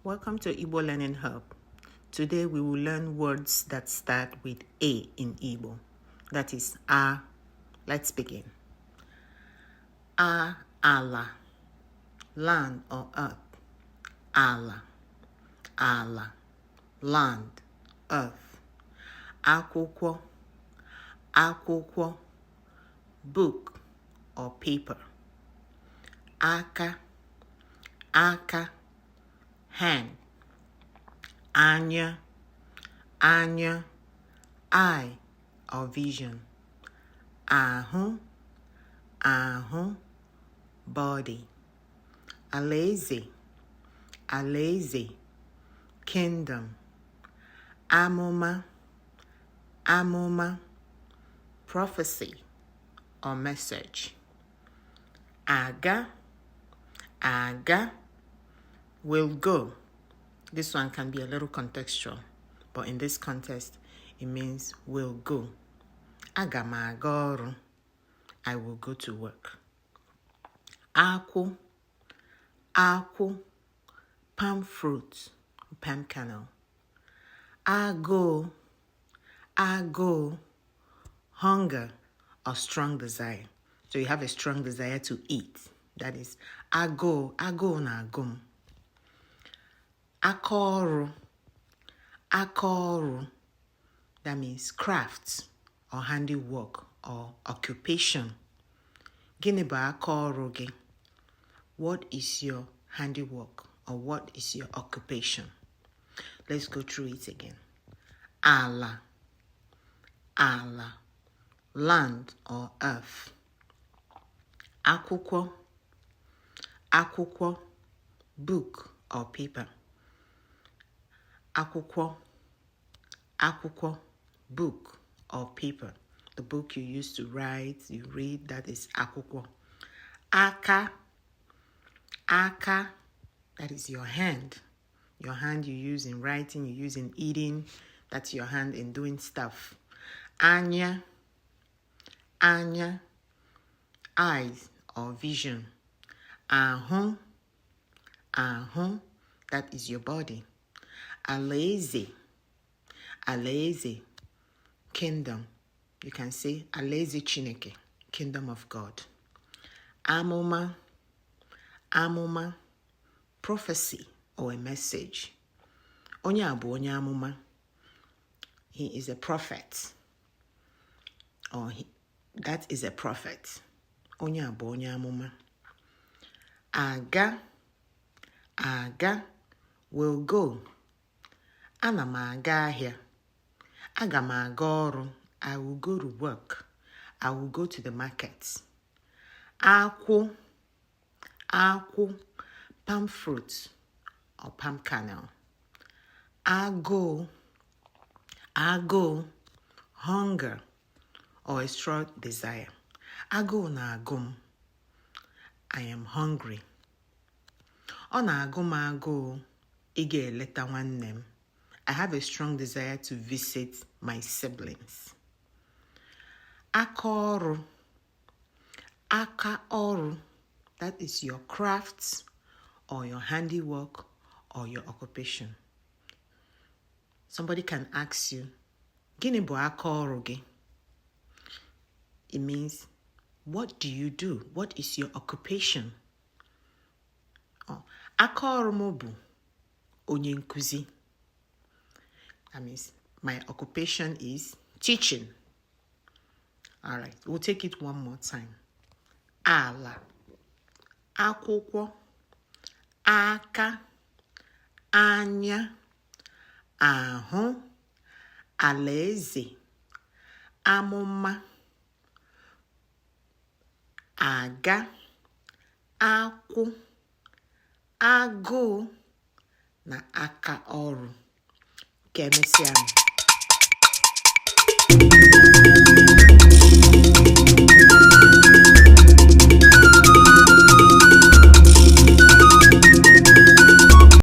Welcome to Igbo Learning Hub. Today we will learn words that start with A in Igbo. That is A. Let's begin. A, ala, land or earth. Ala, ala, land, earth. Akwụkwọ, akwụkwọ, book or paper. Aka, aka, hand. Anya, anya, eye or vision. Ahụ, ahụ, body. Alaeze, alaeze, kingdom. Amụma, amụma, prophecy or message. Aga, aga, will go. This one can be a little contextual, but in this context, it means will go. Aga m aga ọrụ. I will go to work. Akwụ, akwụ, palm fruit, palm kernel. Agụụ, agụụ, hunger or strong desire. So you have a strong desire to eat. That is agụụ, agụụ na-agụ m. Aka ọrụ, aka ọrụ. That means crafts or handiwork or occupation. Gịnị bụ aka ọrụ gị? What is your handiwork or what is your occupation? Let's go through it again. Ala, ala, land or earth. Akwụkwọ, akwụkwọ, book or paper. Akwụkwọ, akwụkwọ, book or paper. The book you use to write, you read, that is akwụkwọ. Aka, aka, that is your hand. Your hand you use in writing, you use in eating. That's your hand in doing stuff. Anya, anya, eyes or vision. Ahụ, ahụ, that is your body. Alaeze, alaeze, kingdom. You can say alaeze Chineke, kingdom of God. Amụma, amụma, prophecy or a message. Onye a bụ onye amụma. He is a prophet. Or that is a prophet. Onye a bụ onye amụma. Aga, aga, will go. Ana m aga ahịa. Aga m aga ọrụ. I will go to work. I will go to the market. Akwụ, akwụ, palm fruit or palm kernel. Agụụ, agụụ, hunger or a strong desire. Agụụ na-agụ m. I am hungry. Ọ na-agụ m agụụ ị ga-eleta nwanne m. I have a strong desire to visit my siblings. Aka ọrụ, aka ọrụ, that is your crafts or your handiwork or your occupation. Somebody can ask you, gịnị bụ aka ọrụ gị? It means, what do you do? What is your occupation? Aka ọrụ m bụ onye nkuzi. That means my occupation is teaching. All right, we'll take it one more time. Ala, akwụkwọ, aka, anya, ahụ, alaeze, amụma, aga, akwụ, agụụ, na aka ọrụ. Ka emesịa.